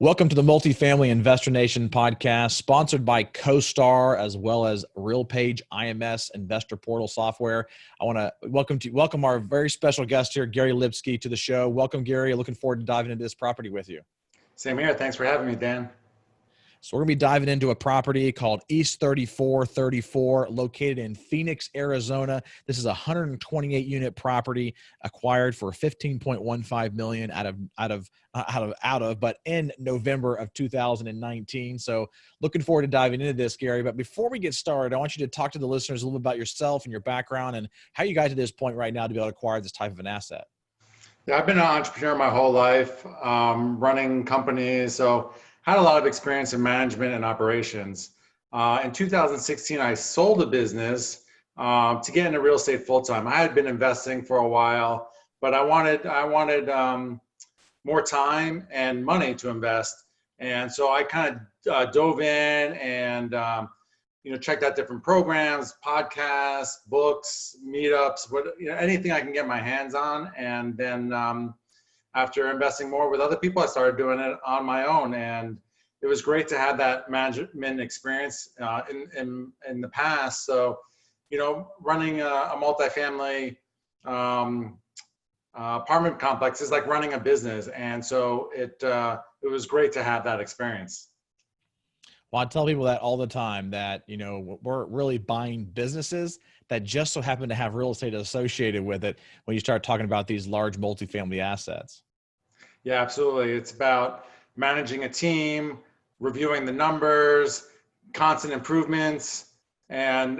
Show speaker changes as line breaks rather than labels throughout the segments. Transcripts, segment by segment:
Welcome to the Multifamily Investor Nation podcast, sponsored by CoStar as well as RealPage IMS Investor Portal Software. I want to welcome our very special guest here, Gary Lipsky, to the show. Welcome, Gary. Looking forward to diving into this property with you.
Same here. Thanks for having me, Dan.
So we're going to be diving into a property called East 3434, located in Phoenix, Arizona. This is a 128 unit property acquired for $15.15 million but in November of 2019. So looking forward to diving into this, Gary. But before we get started, I want you to talk to the listeners a little bit about yourself and your background and how you got to this point right now to be able to acquire this type of an asset.
Yeah, I've been an entrepreneur my whole life, running companies. So had a lot of experience in management and operations. In 2016, I sold a business to get into real estate full time. I had been investing for a while, but I wanted more time and money to invest, and so I kind of dove in and checked out different programs, podcasts, books, meetups, anything I can get my hands on, and then. After investing more with other people, I started doing it on my own, and it was great to have that management experience in the past. So, running a multifamily apartment complex is like running a business, and so it was great to have that experience.
Well, I tell people that all the time that, we're really buying businesses that just so happen to have real estate associated with it when you start talking about these large multifamily assets.
Yeah, absolutely. It's about managing a team, reviewing the numbers, constant improvements, and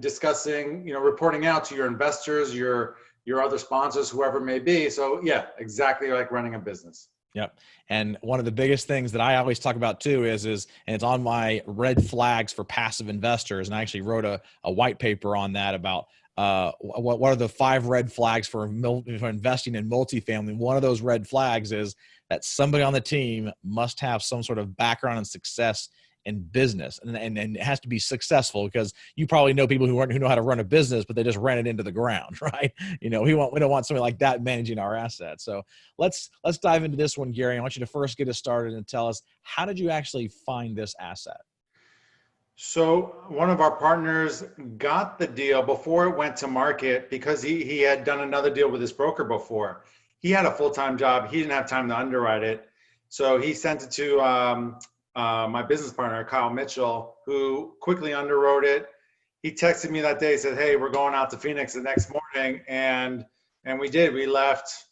discussing, reporting out to your investors, your other sponsors, whoever it may be. So yeah, exactly like running a business.
Yep. And one of the biggest things that I always talk about too is, and it's on my red flags for passive investors. And I actually wrote a white paper on that about what are the 5 red flags for investing in multifamily. One of those red flags is that somebody on the team must have some sort of background and success in business, and it has to be successful, because you probably know people who know how to run a business, but they just ran it into the ground, right? We don't want somebody like that managing our assets. So let's dive into this one, Gary. I want you to first get us started and tell us, how did you actually find this asset?
So one of our partners got the deal before it went to market, because he had done another deal with his broker before. He had a full-time job. He didn't have time to underwrite it. So he sent it to my business partner, Kyle Mitchell, who quickly underwrote it. He texted me that day, said, "Hey, we're going out to Phoenix the next morning." And we did. We left.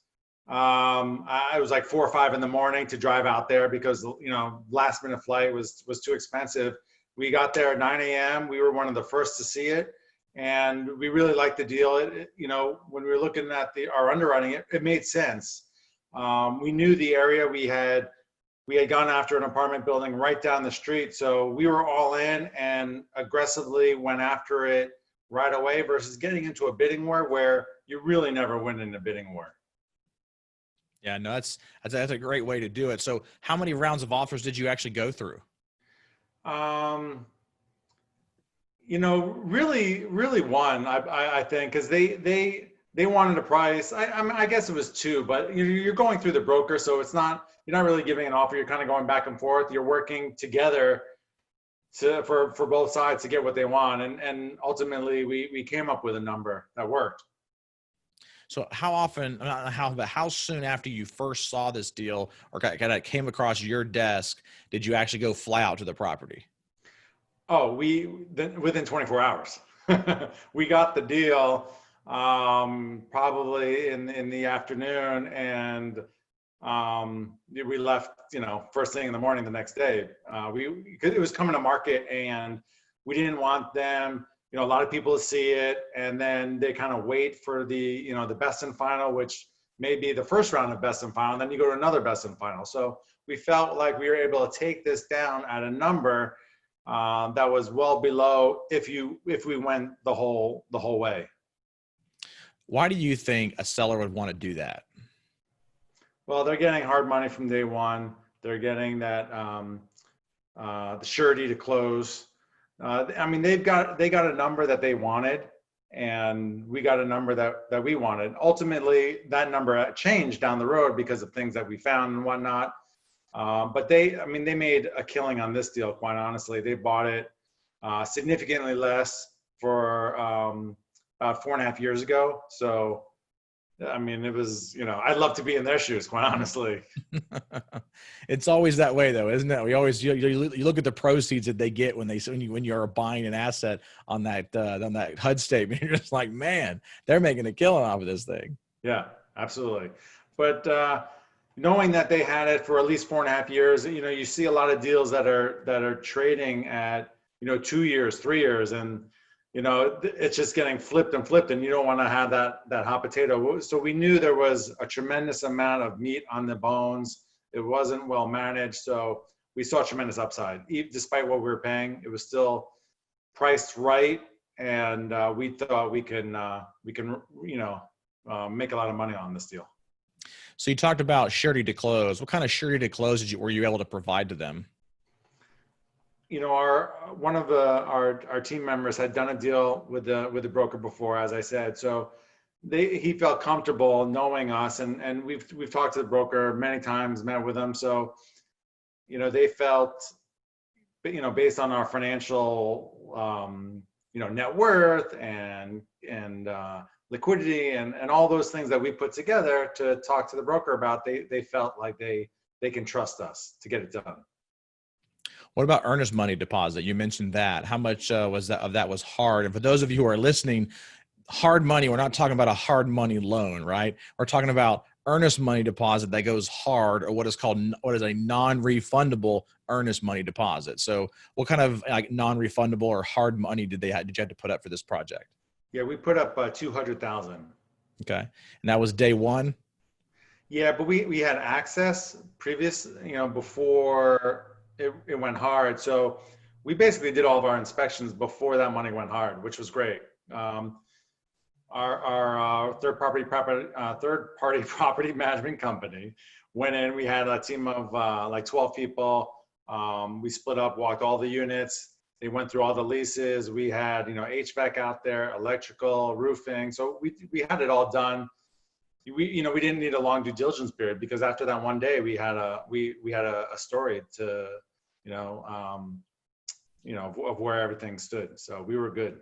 It was like 4 or 5 in the morning to drive out there, because, last minute flight was too expensive. We got there at 9 a.m. We were one of the first to see it, and we really liked the deal. When we were looking at our underwriting, it made sense. We knew the area. We had gone after an apartment building right down the street, so we were all in and aggressively went after it right away, versus getting into a bidding war where you really never win in a bidding war.
Yeah, no, that's a great way to do it. So how many rounds of offers did you actually go through?
Really one, I think, because they wanted a price. I guess it was 2, but you're going through the broker, so you're not really giving an offer. You're kind of going back and forth. You're working together for both sides to get what they want, and ultimately we came up with a number that worked.
So how soon after you first saw this deal or kind of came across your desk did you actually go fly out to the property?
Oh, within 24 hours. We got the deal probably in the afternoon, and we left, first thing in the morning the next day. It was coming to market, and we didn't want them, a lot of people to see it, and then they kind of wait for the best and final, which may be the first round of best and final, and then you go to another best and final. So we felt like we were able to take this down at a number that was well below if we went the whole way.
Why do you think a seller would want to do that?
Well, they're getting hard money from day one. They're getting that the surety to close. They got a number that they wanted, and we got a number that we wanted. Ultimately, that number changed down the road because of things that we found and whatnot. But I mean, they made a killing on this deal, quite honestly. They bought it significantly less for about 4.5 years ago. So, I mean, it was, I'd love to be in their shoes, quite honestly.
It's always that way, though, isn't it? We always you look at the proceeds that they get when you're buying an asset on that HUD statement. You're just like, man, they're making a killing off of this thing.
Yeah, absolutely. But knowing that they had it for at least 4.5 years, you see a lot of deals that are trading at 2 years, 3 years, and it's just getting flipped and flipped, and you don't want to have that hot potato. So we knew there was a tremendous amount of meat on the bones. It wasn't well managed, so we saw tremendous upside. Despite what we were paying, it was still priced right, and we thought we can make a lot of money on this deal.
So you talked about surety to close. What kind of surety to close were you able to provide to them?
One of our team members had done a deal with the broker before, as I said. So he felt comfortable knowing us, and we've talked to the broker many times, met with them. So they felt, based on our financial net worth and liquidity and all those things that we put together to talk to the broker about, they felt like they can trust us to get it done.
What about earnest money deposit? You mentioned that. How much was that was hard? And for those of you who are listening, hard money, we're not talking about a hard money loan, right? We're talking about earnest money deposit that goes hard, or what is a non-refundable earnest money deposit. So what kind of like non-refundable or hard money did you have to put up for this project?
Yeah, we put up 200,000.
Okay. And that was day one?
Yeah, but we had access previous, before it went hard. So we basically did all of our inspections before that money went hard, which was great. Our third party property management company went in. We had a team of like 12 people. We split up, walked all the units. They went through all the leases. We had HVAC out there, electrical, roofing. So we had it all done. We didn't need a long due diligence period, because after that one day we had a story to of where everything stood. So we were good.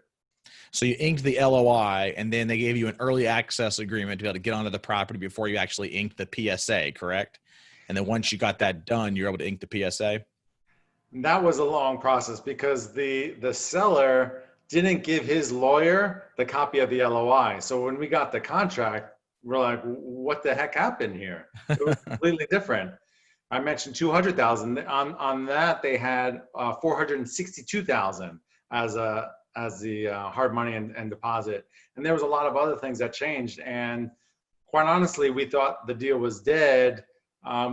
So you inked the LOI, and then they gave you an early access agreement to be able to get onto the property before you actually inked the PSA, correct? And then once you got that done, you're able to ink the PSA?
That was a long process, because the seller didn't give his lawyer the copy of the LOI. So when we got the contract, we're like, what the heck happened here? It was completely different. I mentioned 200,000. On that, they had 462,000 as the hard money and deposit. And there was a lot of other things that changed. And quite honestly, we thought the deal was dead.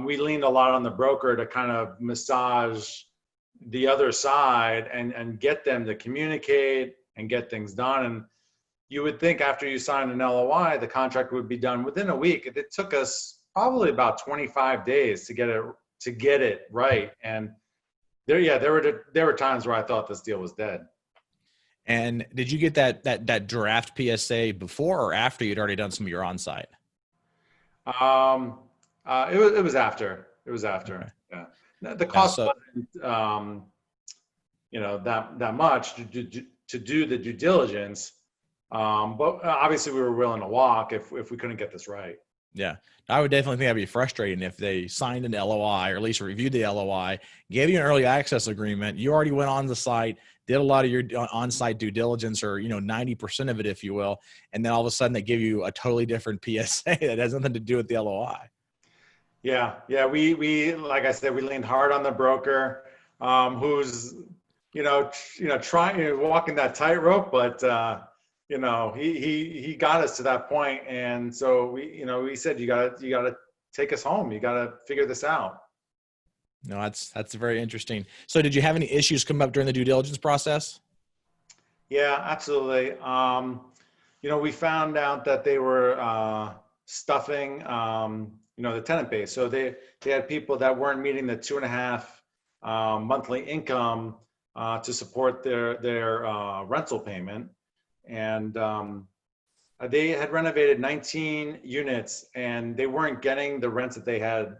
We leaned a lot on the broker to kind of massage the other side and get them to communicate and get things done. And you would think after you signed an LOI, the contract would be done within a week. It took us probably about 25 days to get it right. And there were times where I thought this deal was dead.
And did you get that draft PSA before or after you'd already done some of your on-site?
It was after. Okay. Yeah. The cost wasn't that much to do the due diligence. But obviously we were willing to walk if we couldn't get this right.
Yeah, I would definitely think that'd be frustrating if they signed an LOI, or at least reviewed the LOI, gave you an early access agreement. You already went on the site, did a lot of your on-site due diligence, or 90% of it, if you will, and then all of a sudden they give you a totally different PSA that has nothing to do with the LOI. Yeah.
We like I said, we leaned hard on the broker, who's trying walking that tightrope, but. He got us to that point, and so we said, you gotta take us home. You gotta figure this out.
No, that's very interesting. So, did you have any issues come up during the due diligence process?
Yeah, absolutely. We found out that they were stuffing, the tenant base. So they had people that weren't meeting the 2.5 monthly income to support their rental payment. And they had renovated 19 units, and they weren't getting the rents that they had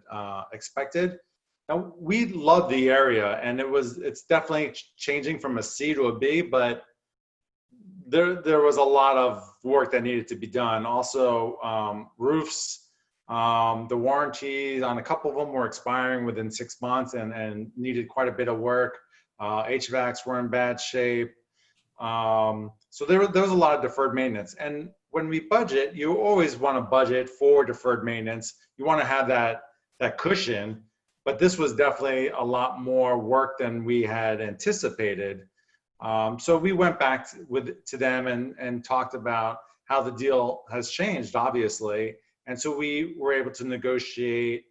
expected. Now, we love the area, and it's definitely changing from a C to a B, but there was a lot of work that needed to be done. Also, roofs, the warranties on a couple of them were expiring within 6 months and needed quite a bit of work. HVACs were in bad shape. So there was a lot of deferred maintenance. And when we budget, you always want to budget for deferred maintenance. You want to have that cushion, but this was definitely a lot more work than we had anticipated. So we went back to them and talked about how the deal has changed, obviously. And so we were able to negotiate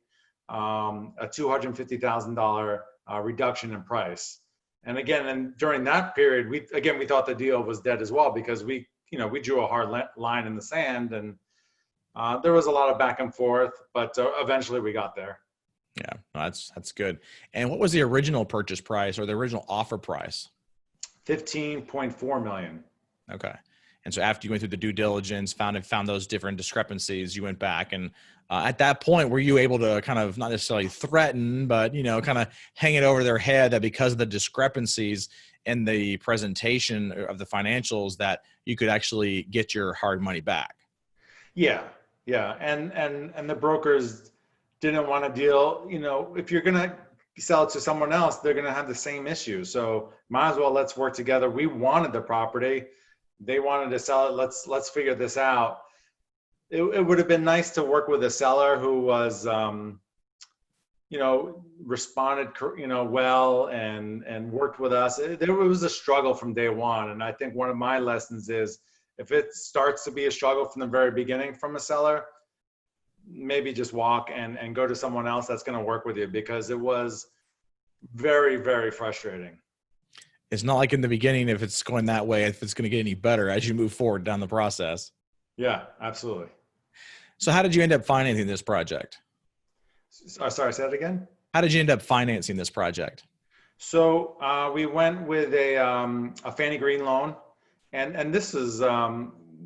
a $250,000 reduction in price. And again, and during that period, we thought the deal was dead as well, because we drew a hard line in the sand, and there was a lot of back and forth, but eventually we got there.
Yeah, that's good. And what was the original purchase price or the original offer price?
$15.4 million.
Okay. And so after you went through the due diligence, found those different discrepancies, you went back, and at that point, were you able to kind of not necessarily threaten, but kind of hang it over their head that because of the discrepancies in the presentation of the financials, that you could actually get your hard money back?
Yeah, and the brokers didn't want to deal. If you're gonna sell it to someone else, they're gonna have the same issue. So might as well let's work together. We wanted the property. They wanted to sell it. Let's figure this out. It would have been nice to work with a seller who was, responded, well and worked with us. There was a struggle from day one. And I think one of my lessons is if it starts to be a struggle from the very beginning from a seller, maybe just walk and go to someone else that's going to work with you, because it was very, very frustrating.
It's not like in the beginning, if it's going that way, if it's going to get any better as you move forward down the process.
Yeah, absolutely.
So how did you end up financing this project?
Sorry, say that again?
How did you end up financing this project?
So we went with a Fannie Green loan, and this is,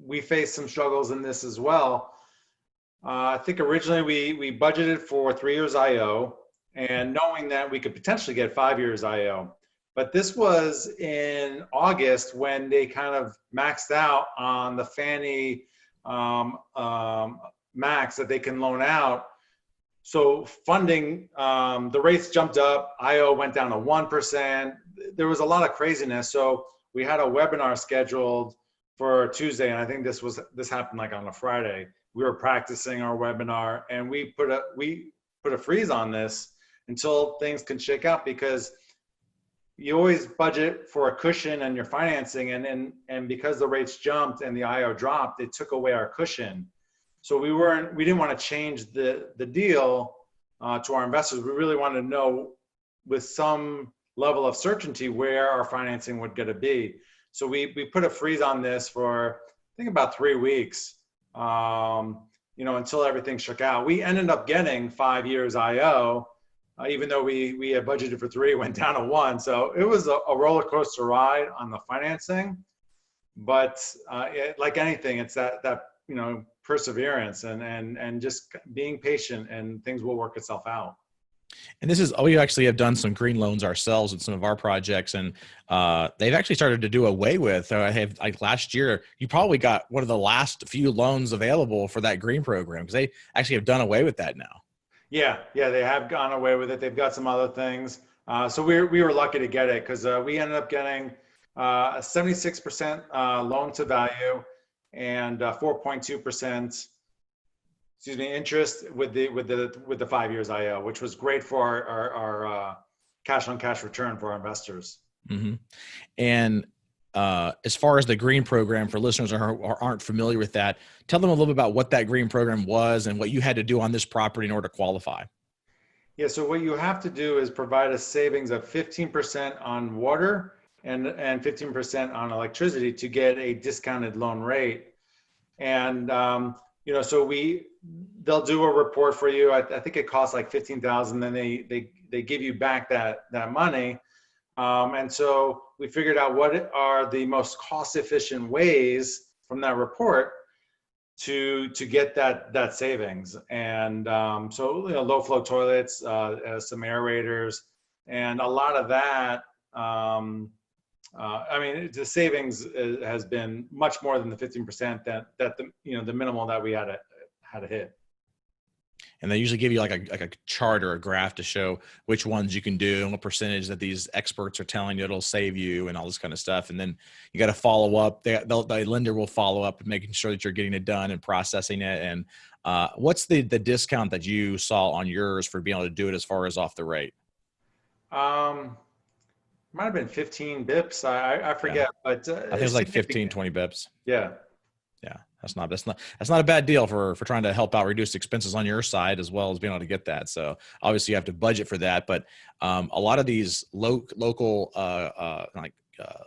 we faced some struggles in this as well. I think originally we budgeted for 3 years IO, and knowing that we could potentially get 5 years IO. But this was in August when they kind of maxed out on the Fannie max that they can loan out. So funding, the rates jumped up, IO went down to 1%. There was a lot of craziness. So we had a webinar scheduled for Tuesday, and I think this happened like on a Friday. We were practicing our webinar, and we put a freeze on this until things can shake out, because you always budget for a cushion and your financing, and because the rates jumped and the IO dropped, it took away our cushion. So we didn't want to change the deal to our investors. We really wanted to know with some level of certainty where our financing would get to be. So we put a freeze on this for, I think, about 3 weeks, until everything shook out. We ended up getting 5 years IO, even though we had budgeted for 3, went down to 1. So it was a roller coaster ride on the financing, but like anything, it's that perseverance and just being patient, and things will work itself out.
And we actually have done some green loans ourselves with some of our projects, and they've actually started to do away with. I have, like last year, you probably got one of the last few loans available for that green program, because they actually have done away with that now.
Yeah, they have gone away with it. They've got some other things. So we were lucky to get it, because we ended up getting a 76% loan to value and 4.2% interest with the 5 years IO, which was great for our cash on cash return for our investors.
Mm-hmm. And as far as the green program, for listeners who aren't familiar with that, tell them a little bit about what that green program was and what you had to do on this property in order to qualify.
Yeah, so what you have to do is provide a savings of 15% on water and 15% on electricity to get a discounted loan rate. And so they'll do a report for you. I think it costs like $15,000. Then they give you back that money. And so we figured out what are the most cost efficient ways from that report to get that savings. And so low flow toilets, some aerators, and a lot of that. I mean, the savings has been much more than the 15% that the minimal that we had to hit.
And they usually give you like a chart or a graph to show which ones you can do and what percentage that these experts are telling you it'll save you and all this kind of stuff. And then you got to follow up. The lender will follow up, making sure that you're getting it done and processing it. And what's the discount that you saw on yours for being able to do it as far as off the rate?
Might have been 15 bips. I forget,
Yeah.
but
I think it was like 15, 20 bips.
Yeah.
Yeah, that's not a bad deal for trying to help out reduce expenses on your side as well as being able to get that. So obviously you have to budget for that, but a lot of these local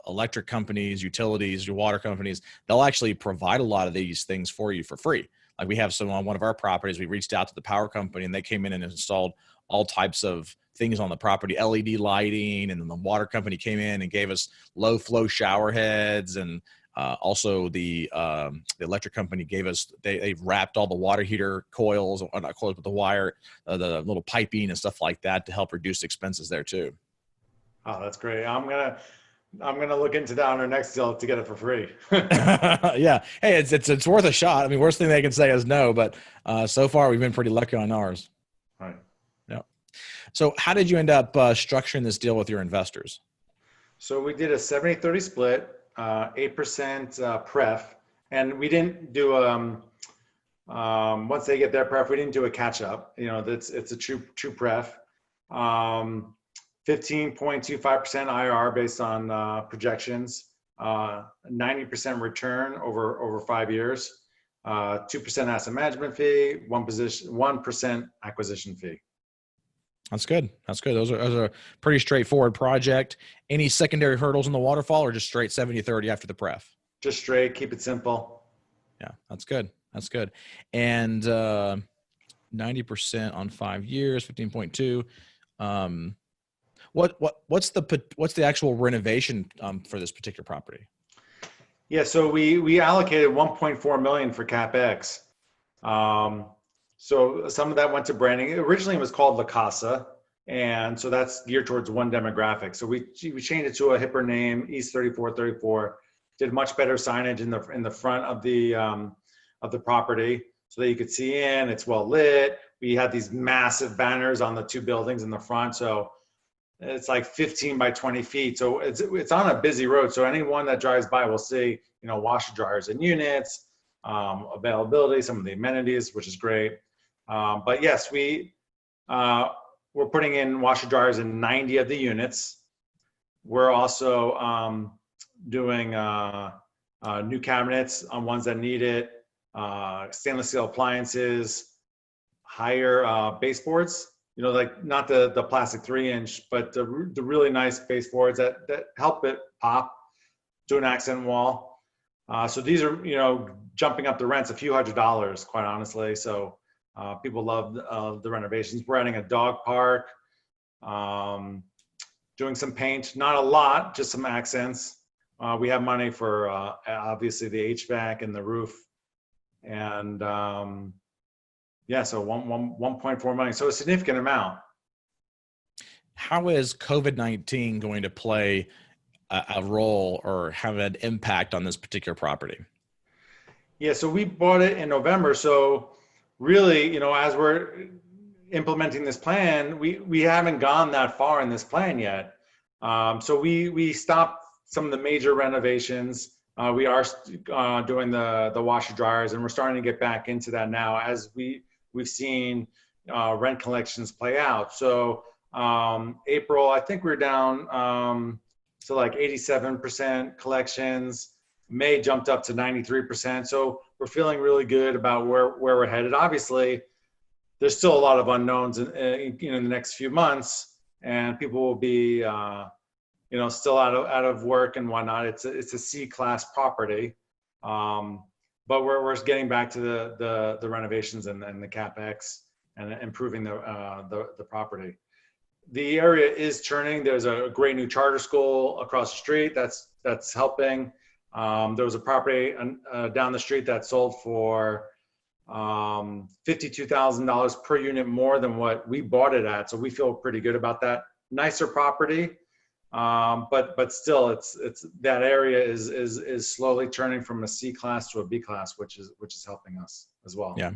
electric companies, utilities, your water companies, they'll actually provide a lot of these things for you for free. Like we have some on one of our properties. We reached out to the power company and they came in and installed all types of things on the property, LED lighting, and then the water company came in and gave us low flow shower heads, and also the electric company gave us, they wrapped all the water heater coils, or not coils, but the wire, the little piping and stuff like that to help reduce expenses there too.
Oh, that's great. I'm gonna look into that on our next deal to get it for free.
Yeah. Hey, it's worth a shot. I mean, worst thing they can say is no, but so far we've been pretty lucky on ours.
Right.
Yeah. So how did you end up structuring this deal with your investors?
So we did a 70-30 split. 8% pref, and we didn't do once they get their pref, we didn't do a catch up. It's a true pref. 15.25% IR based on projections. 90% return over 5 years. 2% asset management fee. 1% acquisition fee.
That's good. That's good. Those are a pretty straightforward project. Any secondary hurdles in the waterfall, or just straight 70-30 after the pref? Just
straight. Keep it simple.
Yeah, that's good. That's good. And 90% on 5 years, 15.2. What's the actual renovation for this particular property?
Yeah, so we allocated $1.4 million for CapEx. So some of that went to branding. Originally it was called La Casa, and so that's geared towards one demographic. So we changed it to a hipper name, East 3434. Did much better signage in the front of the property so that you could see in. It's well lit. We had these massive banners on the two buildings in the front, so it's like 15 by 20 feet. So it's on a busy road. So anyone that drives by will see, washer dryers and units, availability, some of the amenities, which is great. But yes, we're putting in washer dryers in 90 of the units. We're also doing new cabinets on ones that need it, stainless steel appliances, higher baseboards, like not the plastic 3-inch, but the really nice baseboards that help it pop, do an accent wall. So these are, jumping up the rents a few $100s, quite honestly. So people love the renovations. We're adding a dog park, doing some paint, not a lot, just some accents. We have money for obviously the HVAC and the roof, and so 1.4 million, so a significant amount.
How is COVID-19 going to play a role or have an impact on this particular property?
Yeah, so we bought it in November. So really, as we're implementing this plan, we haven't gone that far in this plan yet. So we stopped some of the major renovations. We are doing the washer dryers, and we're starting to get back into that now as we've seen rent collections play out. So April, I think we're down to like 87% collections. May jumped up to 93%. So we're feeling really good about where we're headed. Obviously, there's still a lot of unknowns in the next few months, and people will be still out of work and whatnot. It's a C-class property, but we're getting back to the renovations and the CapEx and improving the property. The area is turning. There's a great new charter school across the street that's helping. There was a property down the street that sold for $52,000 per unit more than what we bought it at. So we feel pretty good about that. Nicer property, but still, it's that area is slowly turning from a C class to a B class, which is helping us as well.
Yeah.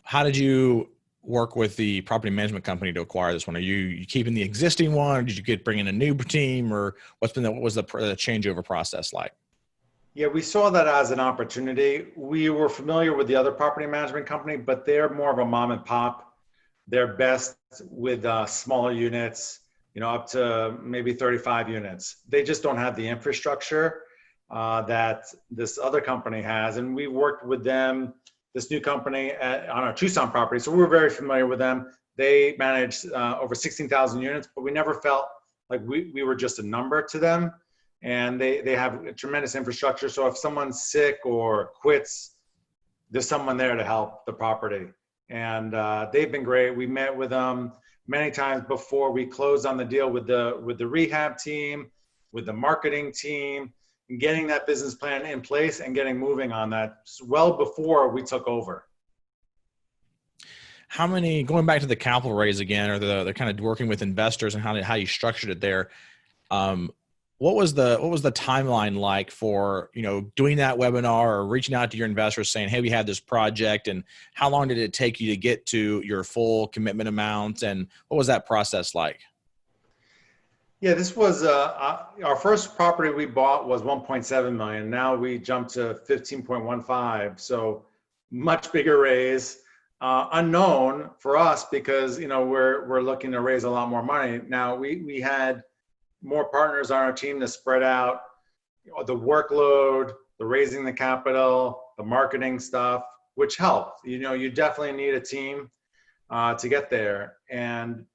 How did you work with the property management company to acquire this one? Are you keeping the existing one? Or did you bring in a new team, or what was the changeover process like?
Yeah, we saw that as an opportunity. We were familiar with the other property management company, but they're more of a mom and pop. They're best with smaller units, up to maybe 35 units. They just don't have the infrastructure that this other company has. And we worked with them, this new company on our Tucson property. So we were very familiar with them. They managed over 16,000 units, but we never felt like we were just a number to them. And they have a tremendous infrastructure. So if someone's sick or quits, there's someone there to help the property. And they've been great. We met with them many times before we closed on the deal with the rehab team, with the marketing team, and getting that business plan in place and getting moving on that well before we took over.
Going back to the capital raise again, or the kind of working with investors and how you structured it there, what was the timeline like for, doing that webinar or reaching out to your investors saying, hey, we have this project, and how long did it take you to get to your full commitment amount, and what was that process like?
Yeah, this was our first property we bought was 1.7 million. Now we jumped to 15.15. So much bigger raise, unknown for us because, we're looking to raise a lot more money. Now we had more partners on our team to spread out the workload, the raising the capital, the marketing stuff, which helped. You definitely need a team to get there. And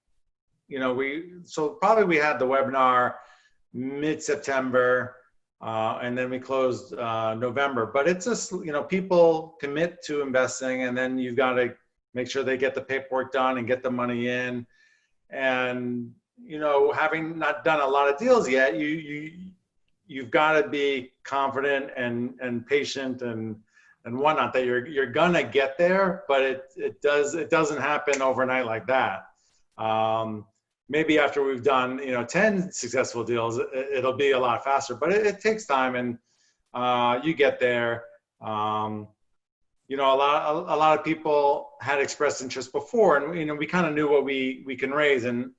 so probably we had the webinar mid-September, and then we closed November. But it's just, people commit to investing, and then you've got to make sure they get the paperwork done and get the money in. And having not done a lot of deals yet, you've got to be confident and patient and whatnot that you're gonna get there. But it doesn't happen overnight like that. Maybe after we've done 10 successful deals, it'll be a lot faster. But it takes time, and you get there. A lot of people had expressed interest before, and we kind of knew what we can raise, and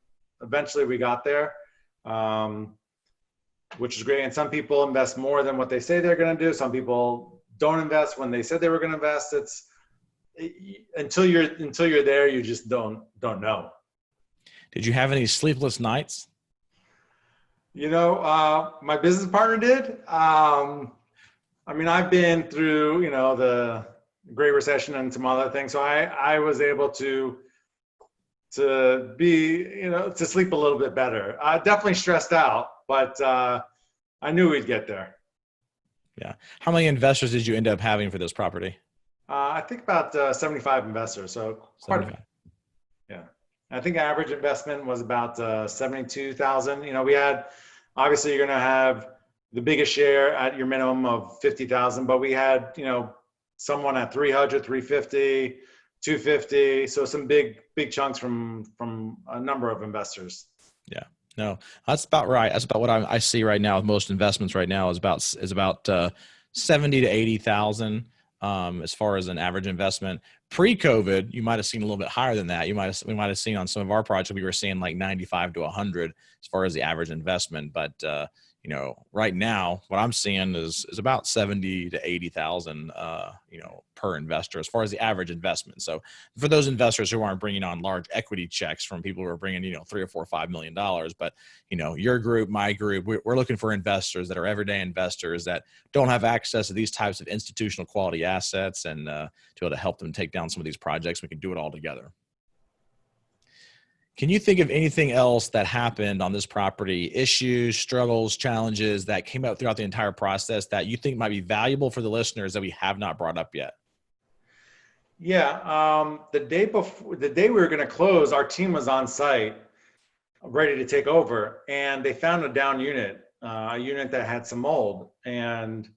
eventually we got there, which is great. And some people invest more than what they say they're going to do. Some people don't invest when they said they were going to invest. Until you're there, you just don't know.
Did you have any sleepless nights?
My business partner did. I've been through, the Great Recession and some other things. So I was able to be, to sleep a little bit better. Definitely stressed out, but I knew we'd get there.
Yeah. How many investors did you end up having for this property?
I think about 75 investors. So quite a few. Yeah. I think average investment was about 72,000. We had, obviously you're going to have the biggest share at your minimum of 50,000, but we had, someone at 300, 350, 250. So some big chunks from a number of investors.
Yeah, no, that's about right. That's about what I see right now with most investments right now is about 70 to 80,000 as far as an average investment. Pre-COVID, you might have seen a little bit higher than that. We might have seen on some of our projects, we were seeing like 95 to 100 as far as the average investment. But right now, what I'm seeing is about 70 to 80,000, per investor as far as the average investment. So for those investors who aren't bringing on large equity checks from people who are bringing, $3 or $4 or $5 million, but your group, my group, we're looking for investors that are everyday investors that don't have access to these types of institutional quality assets, and to be able to help them take down some of these projects. We can do it all together. Can you think of anything else that happened on this property, issues, struggles, challenges that came up throughout the entire process that you think might be valuable for the listeners that we have not brought up yet?
Yeah, the day we were going to close, our team was on site, ready to take over, and they found a down unit a unit that had some mold. And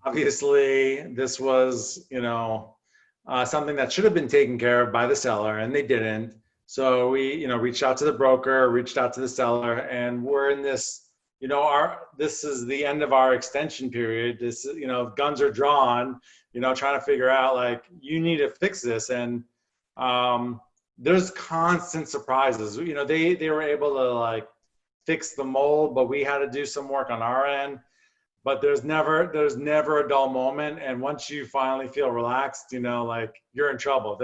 obviously this was, something that should have been taken care of by the seller, and they didn't. So we, reached out to the broker, reached out to the seller, and we're in this, this is the end of our extension period. This, guns are drawn, trying to figure out, like, you need to fix this. And there's constant surprises. They were able to, like, fix the mold, but we had to do some work on our end. But there's never a dull moment. And once you finally feel relaxed, like, you're in trouble.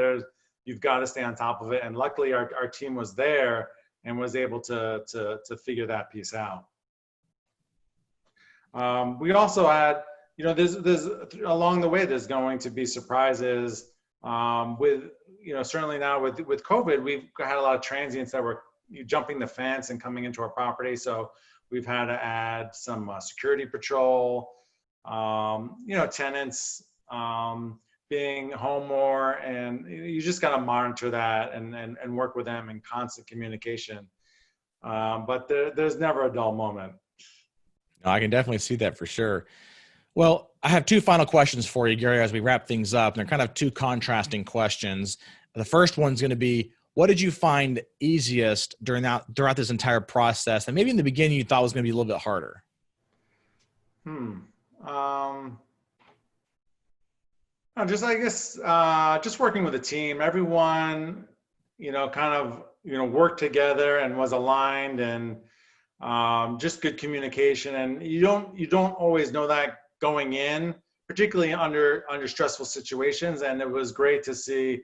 You've got to stay on top of it. And luckily our team was there and was able to figure that piece out. We also had, there's along the way, there's going to be surprises with, certainly now with COVID, we've had a lot of transients that were jumping the fence and coming into our property. So we've had to add some security patrol, tenants being home more, and you just got to monitor that and work with them in constant communication. But there's never a dull moment.
I can definitely see that for sure. Well, I have two final questions for you, Gary, as we wrap things up. And they're kind of two contrasting questions. The first one's going to be, what did you find easiest throughout this entire process, and maybe in the beginning you thought was going to be a little bit harder? Just working with a team. Everyone, worked together and was aligned, and just good communication. And you don't always know that going in, particularly under stressful situations. And it was great to see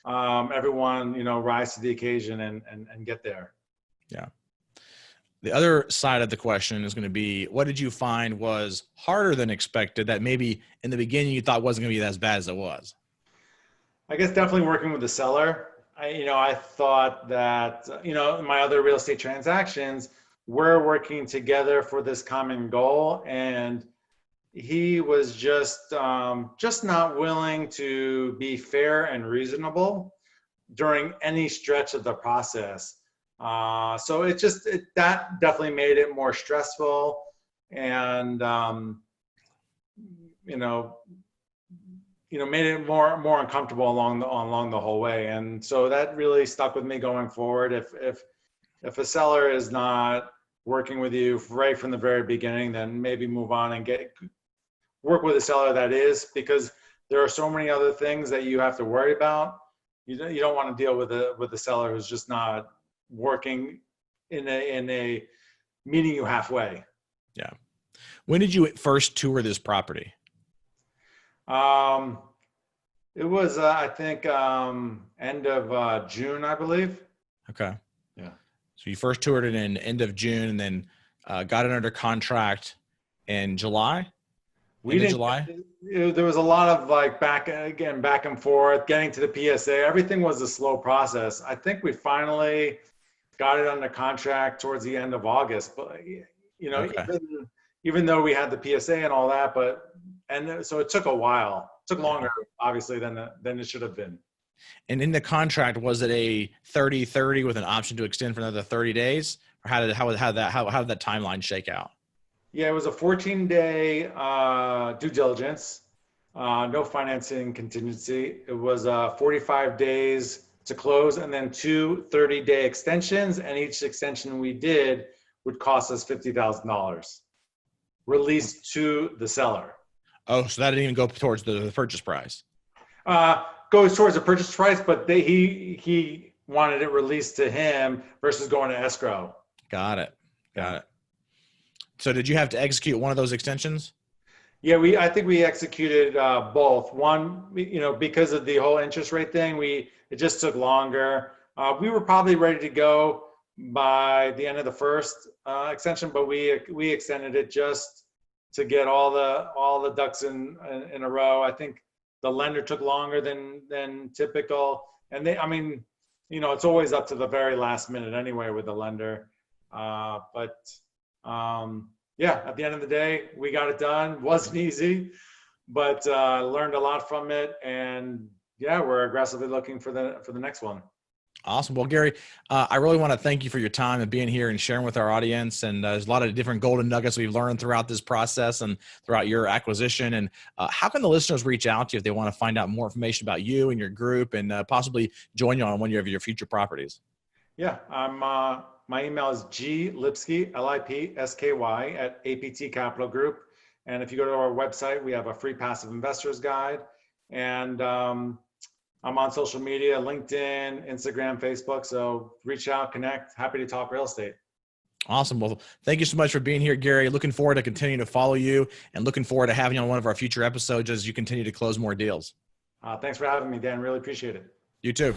everyone, rise to the occasion and get there. Yeah. The other side of the question is going to be, what did you find was harder than expected that maybe in the beginning you thought wasn't going to be as bad as it was?
I guess definitely working with the seller. I thought that, in my other real estate transactions, we're working together for this common goal. And he was just not willing to be fair and reasonable during any stretch of the process. So that definitely made it more stressful, and made it more uncomfortable along the whole way. And so that really stuck with me going forward. If a seller is not working with you right from the very beginning, then maybe move on and work with a seller that is, because there are so many other things that you have to worry about. You don't want to deal with a seller who's just not working in a meeting you halfway.
Yeah. When did you first tour this property?
It was, I think, end of June, I believe.
Okay.
Yeah.
So you first toured it in end of June, and then got it under contract in July? July?
There was a lot of, like, back and forth, getting to the PSA. Everything was a slow process. I think we finally got it under contract towards the end of August. But, okay. even though we had the PSA and all that, so it took a while. It took longer, obviously, than it should have been.
And in the contract, was it a 30-30 with an option to extend for another 30 days? Or how did that timeline shake out?
Yeah, it was a 14-day due diligence, no financing contingency. It was 45 days to close, and then 2 30-day extensions. And each extension we did would cost us $50,000 released to the seller.
Oh, so that didn't even go towards the purchase price.
Goes towards the purchase price, but he wanted it released to him versus going to escrow.
Got it. So did you have to execute one of those extensions?
Yeah, I think we executed both. One, because of the whole interest rate thing, it just took longer. We were probably ready to go by the end of the first extension, but we extended it just to get all the ducks in a row. I think the lender took longer than typical, and it's always up to the very last minute anyway with the lender. At the end of the day, we got it done. Wasn't easy, but learned a lot from it. And yeah, we're aggressively looking for the next one.
Awesome. Well, Gary, I really want to thank you for your time and being here and sharing with our audience. And there's a lot of different golden nuggets we've learned throughout this process and throughout your acquisition. And how can the listeners reach out to you if they want to find out more information about you and your group and possibly join you on one of your future properties?
Yeah, my email is glipsky, Lipsky at APT Capital Group. And if you go to our website, we have a free passive investors guide. And I'm on social media, LinkedIn, Instagram, Facebook. So reach out, connect. Happy to talk real estate.
Awesome. Well, thank you so much for being here, Gary. Looking forward to continuing to follow you and looking forward to having you on one of our future episodes as you continue to close more deals.
Thanks for having me, Dan. Really appreciate it.
You too.